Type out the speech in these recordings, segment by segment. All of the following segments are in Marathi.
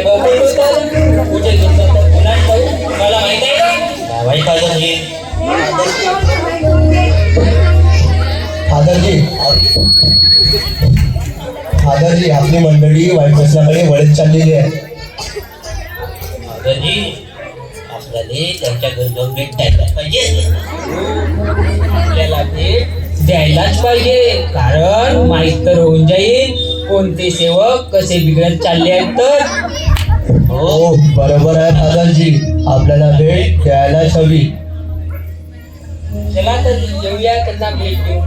मला माहित आहे का? माहित फादरजी. फादरजी आपली मंडळी वाईट व्यसनाकडे वळत चाललेली आहे. फादरजी आपल्याला त्यांच्या गरजा भेटायला पाहिजे. आपल्याला भेट द्यायलाच पाहिजे, कारण माहीत तर होऊन जाईल कोणते सेवक कसे बिघडत चालले आहेत तर. हो बरोबर आहे फादरजी, आपल्याला भेट द्यायलाच हवी. चला तर येऊया त्यांना भेट देऊ.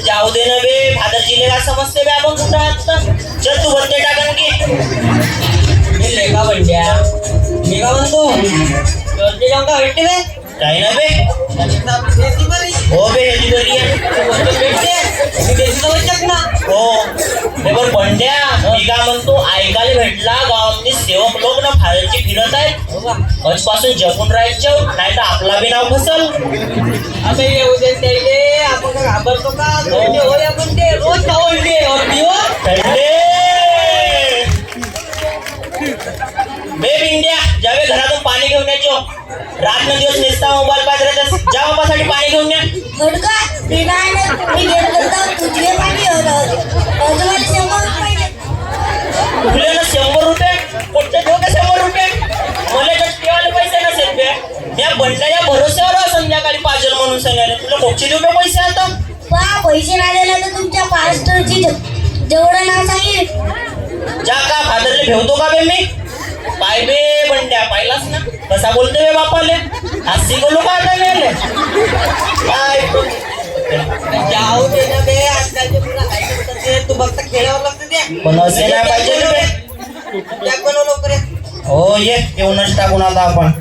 जाऊ दे ना बे, फादरजीले का समजते बे आपण कुठं आहात. चल तू बनते टाकन की लेखा बंड्या मी का म्हणतो चलते जाऊ का भेटते बे काही ना बे. हो बे ह्याची बरी आहे. हो हे बरं बंड्या, मी का म्हणतो ऐकायला भेटला गावातले सेवक लोक ना फादरची फिरत आहेत. आजपासून जपून राहायचं, नाही तर आपला बी नाव फसल. असं येऊ दे त्याले, आपण घाबरतो का? आपण ते रोज आवडले बे बिंड्या, ज्यावे घरातून पाणी घेऊन यायचो. रात न दिवस निसता मोबाईल पाहत राहतात. जा बाबासाठी पाणी घेऊन या. तुला ना 100 रुपये कोणते देऊ का 100 रुपये? मला तर ठेवायला पैसे नसेल बे. या बंड्याच्या भरोश्यावर संध्याकाळी पाजल म्हणून सांगायला तुला कोणचे देऊ बे पैसे आता? पैसे नाही दिले तर तुमच्या पास्टरची जेवढं नाव सांगेल जा का फादरले ठेवतो का बे मी? काय बे बंड्या, पाहिलास ना कसा बोलतो बे बापाले. हसी बोलू का आता गेले काय जाऊ दे ना बे, आजकालचे मुलं काय करतात ते, तू फक्त खेळावर लागतं ते. पण असे नाही पाहिजे ना बे. त्या पण लवकर ये. हो ये येऊनच टाकून आता आपण.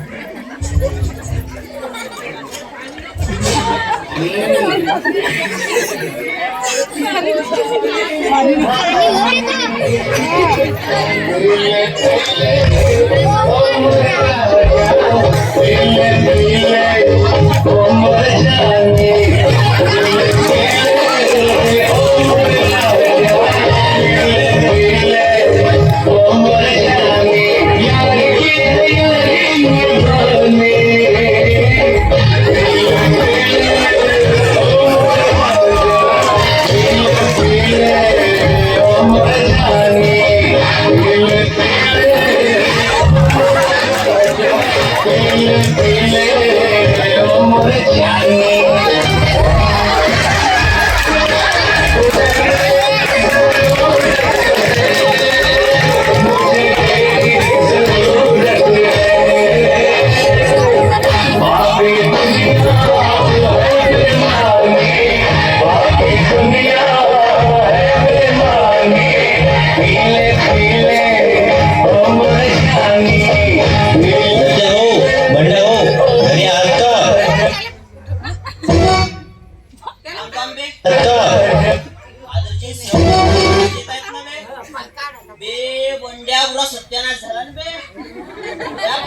सत्यानाश झाला ना बे.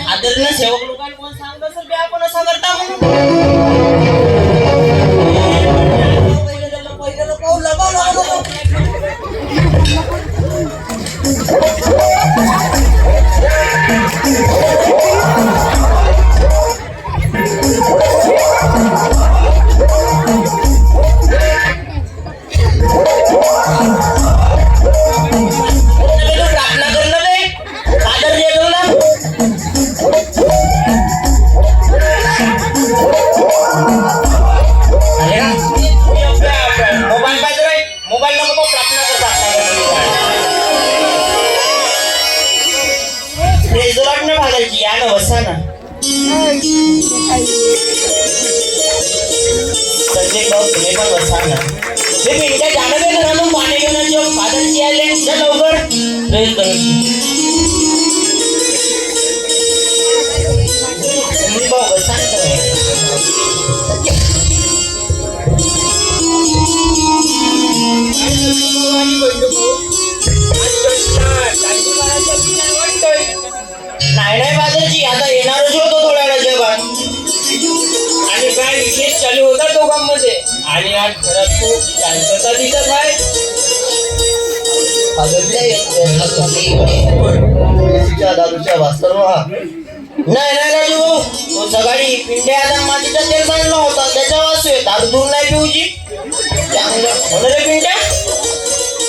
फादरनं सेवक लोकांना कोण सांगत असेल बे आपण असं करता प्रार्थना कर ना बे. फादर प्रार्थना करतात रेजोलाट न भागायची या ना बसा ना संजय भाऊ तुम्ही पण बसा ना ते पिंट्या जाणं दे घरातून पाणी घेऊन जो फादरची आले जा लवकर प्रेज तुम्ही भाऊ बसा ना नाही बाजारची आता येणारच होतो थोड्या वेळाच्या आणि काय विशेष चालू होता दोघांमध्ये आणि आज घरात खूप शांतता दिसत आहे. दारूच्या वास्तव नाही राजू भाऊ तो सकाळी पिंड्या आता मातीचा तेल सांडला होता त्याचा वास आहे दारू दूर नाही पिऊची चांगलं रे पिंड्या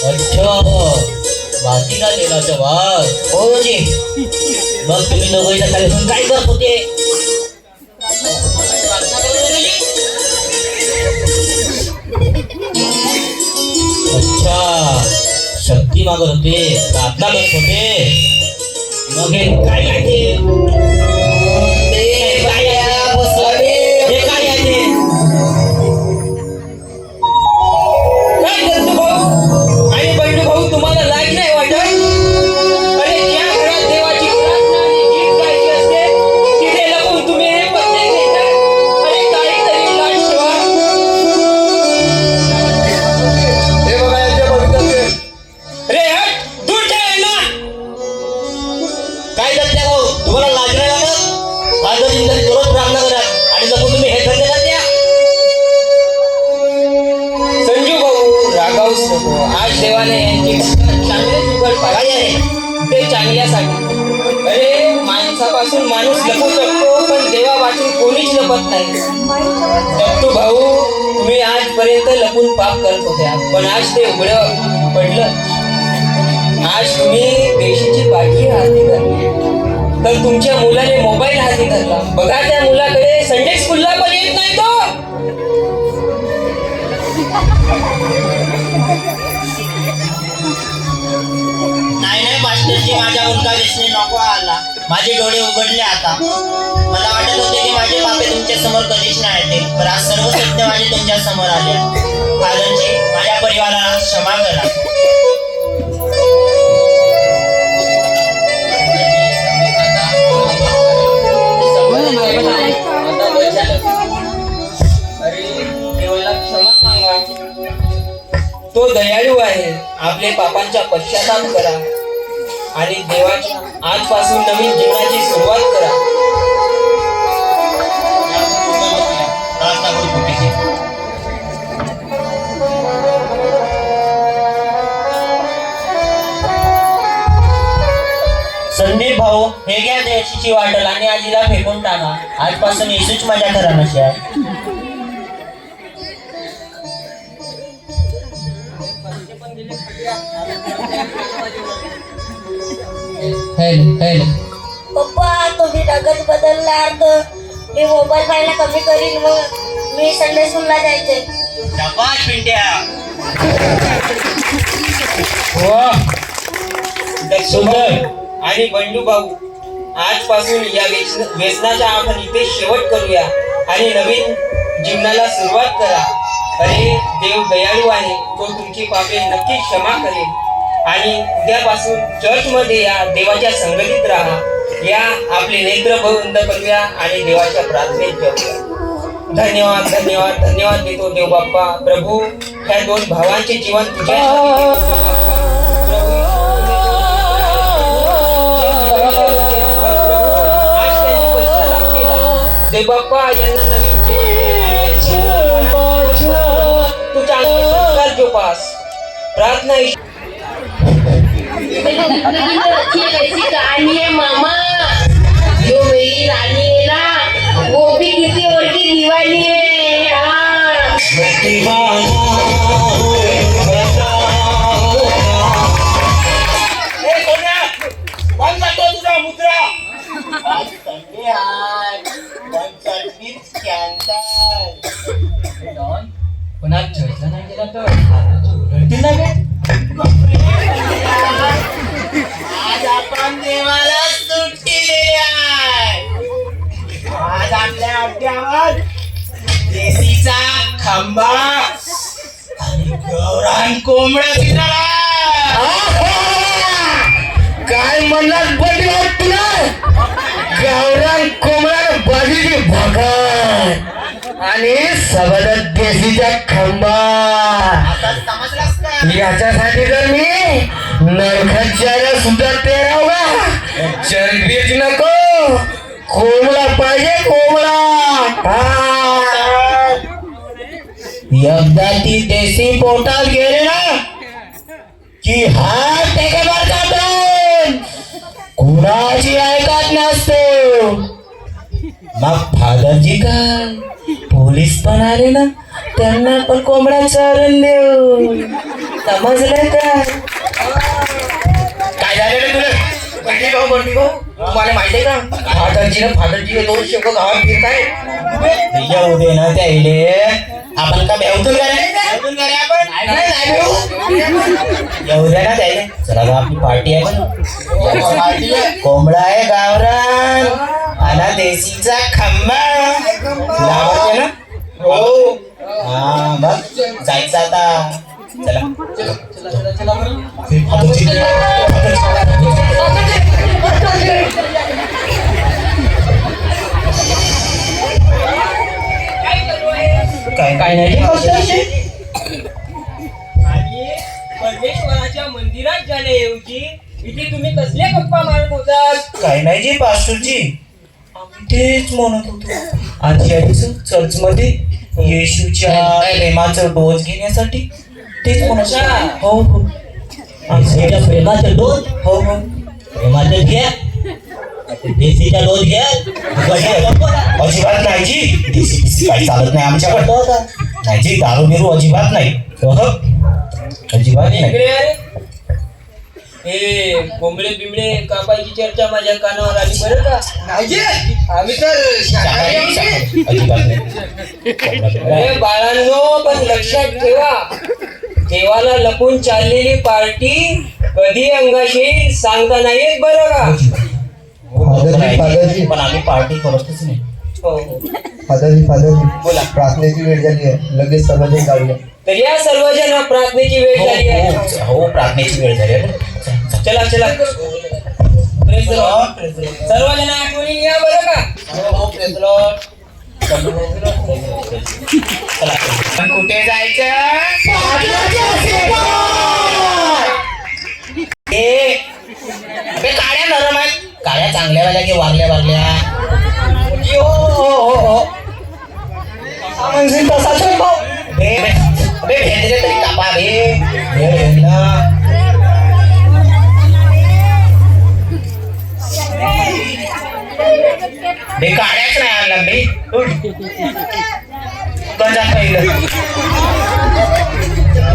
अच्छा बाकीला तेलाचा वास हो जी मग तुम्ही दोघं खाली काय करत होते अच्छा शक्ती मागत होते प्रार्थना करत होते मग हे काय आहे हे काय आहे काय करतो भाऊ आणि बंडू भाऊ तुम्हाला लाज नाही वाटत अरे ज्या घरात देवाची प्रार्थना आणि गीत गायची असते तिथे लपून तुम्ही हे पत्ते घेता अरे काहीतरी लाज ठेवा. हे बघा यांचे भवितव्य रे हट दूर ठेव ना. काय करते भाऊ तुम्हाला लाज नाही लागत आज जिंदगी दररोज प्रार्थना करा आणि जपून तुम्ही हे धंदे करत्या संजू भाऊ रागावूच नको. आज देवाने यांची चांगले जुगड पाहिजे आहे ते चांगल्यासाठी. अरे माणसापासून माणूस लपू शकतो पण देवापासून कोणीच लपत नाही. दत्तू भाऊ तुम्ही आजपर्यंत लपून पाप करत होत्या पण आज ते उघडं पडलं. आज तुम्ही देशीची बाकी हाती धरली तर तुमच्या मुलाने मोबाईल हाती धरला. बघा त्या मुलाकडे संडे स्कूलला पण येत नाही तो. नाही मास्टरजी माझ्या मुलगा व्यसनी नको आला माझे डोळे उघडले आता मला वाटत होते की माझे बापे तुमच्या समोर कधीच नाही येते पण आज सर्व सत्य माझे तुमच्या समोर आले फादरजी माझ्या परिवाराला क्षमा करा अरे देवाला क्षमा मागा. तो दयाळू आहे. आपले पापांचा पश्चाताप करा आणि देवाच्या आजपासून नवीन जीवनाची सुरुवात करा. प्रार्थना करू छोटीशी संदीप भाऊ हे घ्या देशीची वाटल आणि आजीला फेकून टाका आजपासून येसूच माझ्या घरामध्ये आहे पप्पा तुम्ही रगत बदलणार तर मी मोबाईल पाहायला कमी करीन मग मी संडे स्कूलला जायचंय. शाबास पिंट्या सुंदर आणि बंडू भाऊ आजपासून या व्यसनाचा आपण इथे शेवट करूया आणि नवीन जीवनाला सुरुवात करा. अरे देव दयाळू आहे. तो तुमची पापे नक्की क्षमा करेल आणि उद्यापासून चर्चमध्ये या देवाच्या संगतीत राहा. या आपले नेत्र बंद करूया आणि देवाच्या प्रार्थनेत जाऊया. धन्यवाद धन्यवाद धन्यवाद देतो देव बाप्पा. प्रभू ह्या दोन भावांचे जीवन तुझ्या देव बाप्पा यांना नवीन तू चांगले संस्कार जोपास. प्रार्थना कैसी कहानी है मामा जो मेरी रानी है ना वो भी किसी और की दीवानी है. हाँ तुझा मुद्रा पण आज चर्चा नाही केला तर खांबा आणि गौरान कोंबड्या सितारा. काय म्हणणार बंडीवर तुला? गावरान कोंबडा बाजूची भाकर आणि सबद देशीच्या खंबा. आता समजलास का? याच्यासाठी जर मी नरखच्च्याला सुद्धा तेरावगा. चरबीच नको, कोंबडा पाहिजे कोंबडा. एकदा ती देशी पोटात गेली ना की हात टेकेवर जातो, कुणाची ऐकत नसतो. मग फादरजी काय पोलीस पण आले ना, त्यांना पण कोंबडा चारून देऊ. समजलं का? काय झालं रे तुला? बंडी भाऊ तुम्हाला माहिती आहे का? फादरजी दोन शेवक गावात फिरताय. येऊ दे ना त्याइले, आपण का भेवतून येऊ दे ना त्याइले. चला बा, आपली पार्टी आहे पण कोंबडा आहे गावरान आणि देशीचा खंबा. तुला आवडते ना? हो. हा बघ, जायचं आता. चला काय नाही आणि परमेश्वराच्या मंदिरात जाण्याऐवजी इथे तुम्ही कसले गप्पा मारत होतात? काय नाही जी पास्टरजी, आम्ही तेच म्हणत होतो. आधी चर्चमध्ये येशूच्या प्रेमाचा डोस घेण्यासाठी तेच म्हणत होतो. हो हो, देशीच्या प्रेमाचे डोस. हो हो, प्रेमाचे घ्या, देशीचा डोस घ्या. अजिबात नाही जी. देशी काही चालत नाही आमच्याकडे. नाही जी, दारू बिरू अजिबात नाही. अजिबात नाही. इकडे आहे. हे कोंबडे बिंबडे कापायची चर्चा माझ्या कानावर आली बरं का? आम्ही तर अजिबात नाही. अरे बाळांनो, पण लक्षात ठेवा, देवाला लपून चाललेली पार्टी कधी अंगाशी येईल सांगता नाही येत बरं का? फादरजी, पण आम्ही पार्टी करतच नाही. हो. फादरजी बोला. प्रार्थनेची वेळ झाली आहे, लगेच सर्वजण जाऊया. तर या सर्वजण प्रार्थनेची वेळ झाली आहे. हो, प्रार्थनेची वेळ झाली आहे. चला चला, Praise the Lord. सर्वजण आठवणी या बरं का? पण कुठे जायचं? काड्या नरम आहेत, काड्या चांगल्या वाल्या की वागल्या हो हो हो. म्हणजे तसाच भेटले तरी कापा भे ना. बे काड्याच नाही आणला बे. जा पहिलं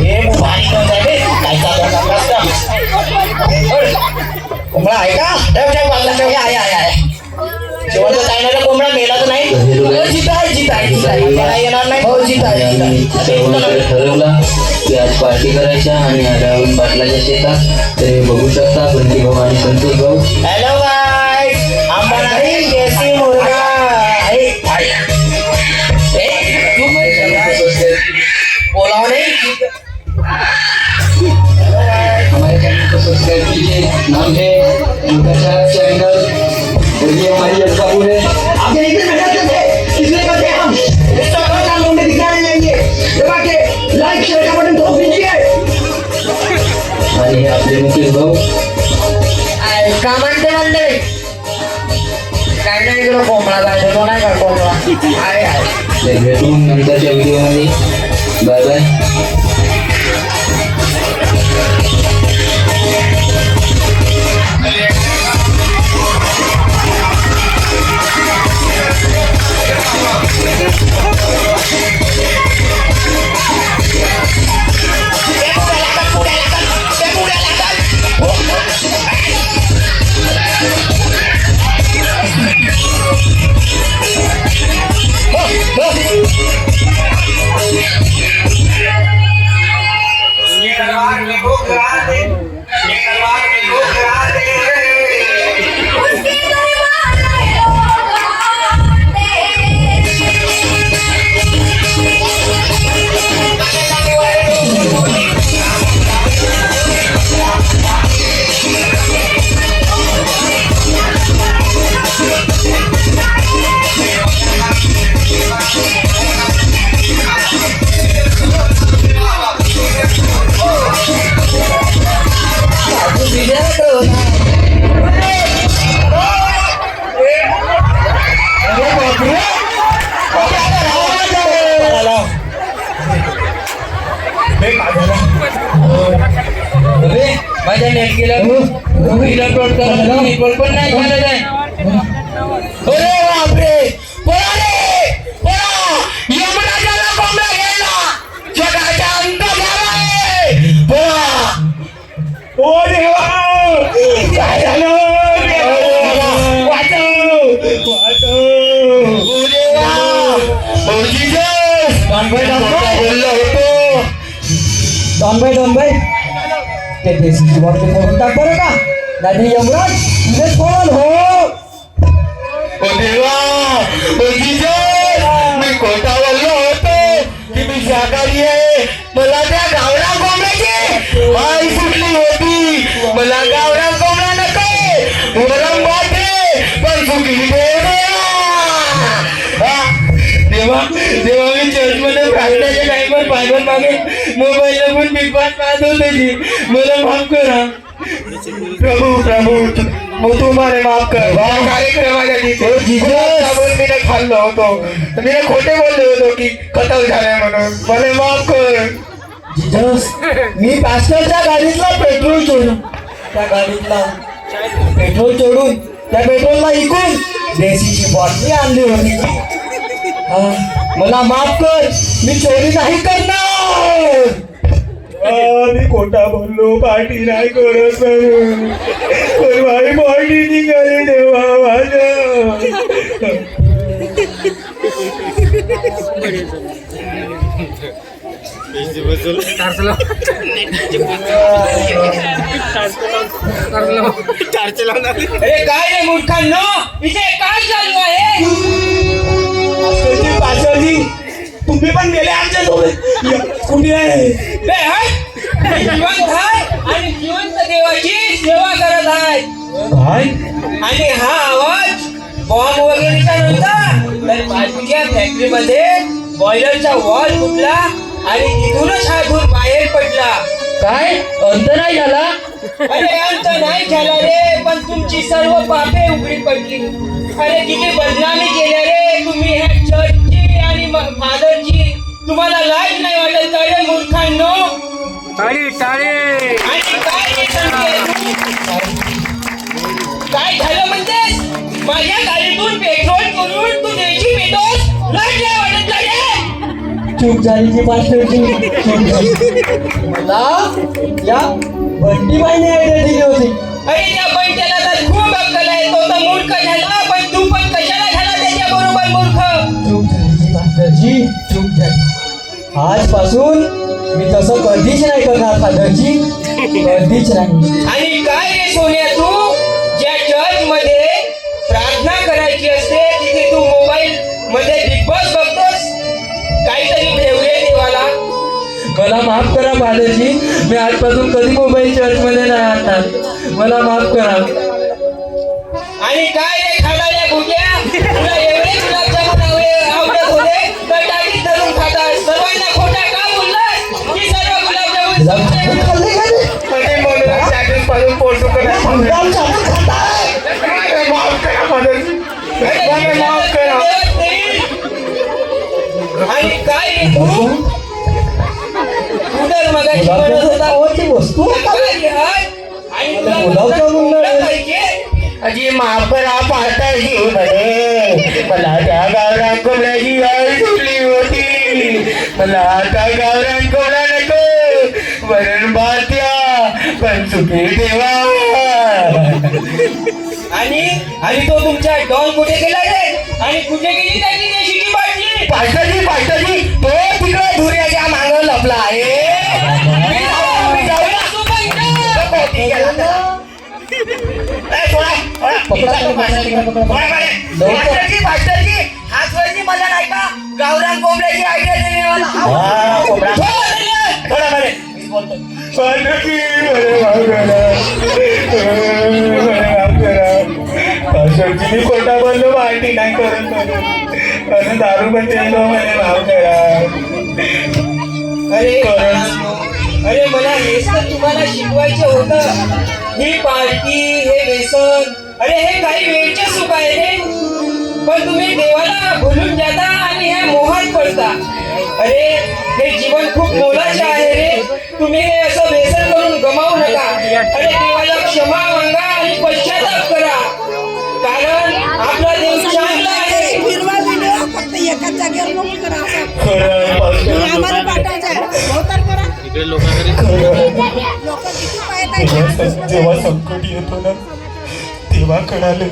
हे भारी कोण आहे बे? काय चालू कोंबडा आहे का? शेवटचा चायनाचा कोंबडा मेला तर नाही? जित आहे येणार नाही. हो जित आहे. ठरवला की आज पार्टी करायच्या आणि राहुल पाटलाच्या शेतात. तर बघू शकता बंटी भाऊ आणि संतोष भाऊ. हॅलो गाईस, आंबा नाही देशी मुलगा आहे. बोलाव नाही. हमारे चैनल को सब्सक्राइब कीजिए. नाम है उनका चैनल. और ये हमारी बाबू है. आगे इधर नजर से किसने करते हम इंस्टाग्राम का मुंडे दिखाने जाएंगे. दबा के लाइक शेयर का बटन दबा दीजिए. आणि हे आपले मुकेश भाऊ. का म्हणते काय नाही इकडं कोंबडा जायचं तो नाही का कोंबडा आहे. भेटू नंतरच्या व्हिडिओमध्ये. Bye bye. माझ्या नेटकीला रिपोर्ट करा, रिपोर्ट पण नाही झालं नाही. अरे बापरे पळा रे पळा यमराजाला कोंबडा घ्यायला जगाच्या अंत झालाय पळा ओ देवा काय झालं देवा वाचव वाचव ओ देवा ओ जीसस बोललो होतो डॉनबाई ते देशीची बॉटल फोडून टाक बरं का नाही यमराज तुझेच फोन हो ओ देवा ओ जीसस मी खोटा बोललो होतो की मी शाकाहारी आहे मला त्या गावरान कोंबड्याची आई सुटली होती मला गावरान कोंबडा नको गरम वाटे पण सुटली देवा देवा मी चर्चमध्ये प्रार्थनेच्या टाइमवर बायबल मागे मोबाईलला पण बिग बॉस पाहत होते मला माफ करा प्रभू प्रभू तुम्हाला माफ कर कार्यक्रमाच्या दिवशी मी खाल्लो होतो मी खोटे बोललो होतो की खतम झालाय म्हणून मला माफ कर जीजस मी पास्टरच्या गाडीतला पेट्रोल चोरून त्या गाडीतला पेट्रोल चोरून त्या पेट्रोलला इकून देशीची बॉटली आणली होती मला माफ कर मी चोरी नाही करणार मी खोटा बोललो पार्टी नाही करत म्हणून पण माझी बॉडी निघाली देवा माझ्या अरे काय रे मूर्खांनो, इथे काय चालू आहे? पाचवली तुम्ही पण गेले आमच्या सोबत कुठे आहे बे हट! मी जिवंत आहे आणि जिवंत देवाची सेवा करत आहे. काय आणि हा आवाज बॉम्ब वगैरेचा नव्हता, तर बाजूच्या फॅक्टरीमध्ये बॉयलरचा वॉल फुटला आणि तिथूनच हा धूर बाहेर पडला. काय अंत नाही झाला? अरे अंत नाही झाला रे, पण तुमची सर्व पापे उघडी पडली. अरे किती बदनामी केल्या रे तुम्ही ह्या चर्चची आणि फादरची. तुम्हाला लाज नाही वाटत का रे मूर्खांनो? आणि काय रे संजय तू? काय झालं म्हणतेस? माझ्या गाडीतून पेट्रोल करून तू देशी पितोस? लाज नाही वाटत का रे? चूक झाली की पास्टरची चूक झाली मला या बंटीबाईने आयडिया दिली होती अरे त्या पण त्याला तर खूप अक्कल आहे, तो तर मूर्ख झाला, पण तू पण कशाला झाला त्याच्या बरोबर मूर्ख? चूक झाली की पास्टरची चूक झाली आजपासून मी तसं कधीच नाही करणार फादरजी कधीच नाही. आणि काय रे सोन्या, तू ज्या चर्च मध्ये प्रार्थना करायची असते तिथे तू मोबाईल मध्ये बिग बॉस बघतोस? काहीतरी ठेवले देवाला. मला माफ करा फादरजी मी आजपासून कधी मोबाईल चर्चमध्ये नाही आणणार मला माफ करा. आणि काय रे खाणाऱ्या भुक्या, तुला एवढे गुलाबजामुन आवडत होते तर टाकीत धरून खातास. सर्वांना खोटा का बोललास की सर्व गुलाबजामुन खाल्ले का रे? आणि म्हणून चॅटिंग पासून पोटू गुलाब जामुन खाताय? माफ करा फादरजी मला माफ करा. आणि काय रे तू तर मगाशी म्हणत होता आवडती वस्तू काय आहे? आणि तुला गुलाबजामुन म्हणतात पाहिजे. अजी माफ करा पाहताशी म्हणे मला त्या गावरान कोंबड्याची आई सुटली होती मला आता गावरान कोंबडा नको वरण भात द्या पण सुखी ठेवा. आणि तो तुमच्या डॉन कुठे गेला रे? आणि कुठे गेली त्याची देशीची बाटली? पाष्टाजी तो तिकडे धुऱ्याच्या मागं लपला आहे. आम्ही जाऊया. पोटी गेला त्याला. मास्टरजी हाच वेळची मला नाही का गावरान कोंबड्याची आयडिया दिली मला. मी खोटा बोललो पार्टी नाही करत म्हणून दारू पण पेलो म्हणे भाव करा. अरे मला हेच तर तुम्हाला शिकवायचं होतं. ही पार्टी, हे व्यसन, अरे हे काही वेळचे सुख आहे रे, पण तुम्ही देवाला भुलून जाता आणि ह्या मोहात पडता. अरे हे जीवन खूप मोलाचे आहे रे. तुम्ही हे असं व्यसन करून गमावू नका. अरे देवाला क्षमा मागा आणि पश्चाताप करा, कारण आपला देव चांगला आहे. फिरवा व्हिडिओ फक्त एकाच जागेवर नको करा असं. खरं आहे पास्टर. आम्हाला पाठवायचं आहे बहुतार करा. खरं आहे. लोक किती पाहत आहेत. जेव्हा संकट येतो ना तेव्हा कळालं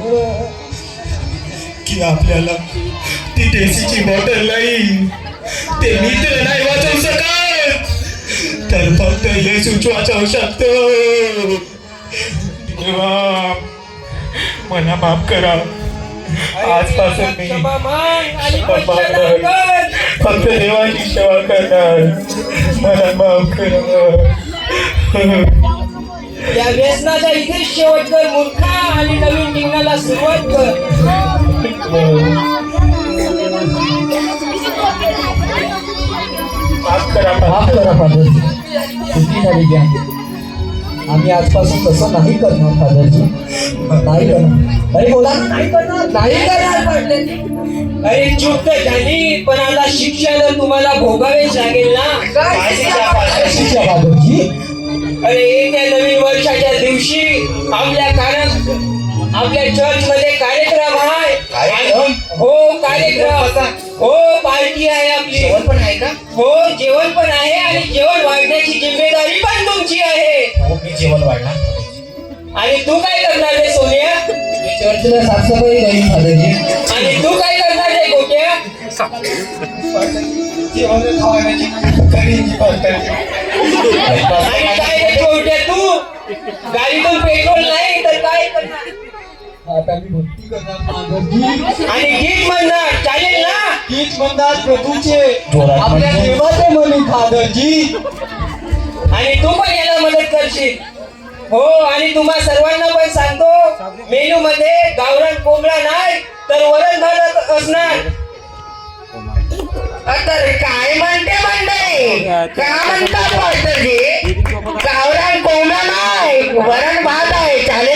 की आपल्याला ती देसीची बॉटल नाही, ते मित्र नाही वाचवू शकत, तर फक्त येशूच वाचवू शकतो. देवा मला माफ करा. आजपासून मी क्षमा माग आणि क्षमा पश्चाताप मागणार. कर. फक्त देवाची सेवा करणार. मला माफ करा. या व्यसनाचा इथेच शेवट कर मूर्खा आणि नवीन जीवनाला सुरुवात कर. माफ करा. माफ करा फादरजी, चुकी झाली घ्या. आम्ही आजपासून तसं नाही करणार फादरजी, नाही करणार. अरे बोला ना, नाही करणार, नाही करणार पाटलाजी. अरे चूक तर झाली, पण आता शिक्षा तर तुम्हाला भोगावेच लागेल ना. काय शिक्षा फादरजी? अरे येत्या नवीन वर्षाच्या दिवशी आपल्या चर्च मध्ये कार्यक्रम आहे. हो कार्यक्रम, हो पार्टी आहे आपली. जेवण पण आहे का? हो जेवण पण आहे आणि जेवण वाढण्याची जिम्मेदारी पण तुमची आहे. हो मी जेवण वाढणार. आणि तू काय करणार रे सोनिया? मी चर्चला साफसफाई करीन फादरजी. आणि तू काय करणार रे गोट्या? जेवण खावायची करीन आणि काय रे छोट्या तू? गाडीतून पेट्रोल नाही तर काय करणार? आता मी भक्ती करणार फादरजी. आणि गीत म्हणणार चालेल ना? गीत म्हणतात प्रभूचे, जोरात आपल्या म्हणजे? देवाचे म्हणून फादरजी. आणि तू पण याला मदत करशील. हो आणि तुम्हा सर्वांना पण सांगतो, मेनू मध्ये गावरान कोंबडा नाही तर वरण भात असणार. तर काय म्हणते का म्हणतात पास्टरजी? गावरान कोंबडा नाही, वरण भात आहे. चालेल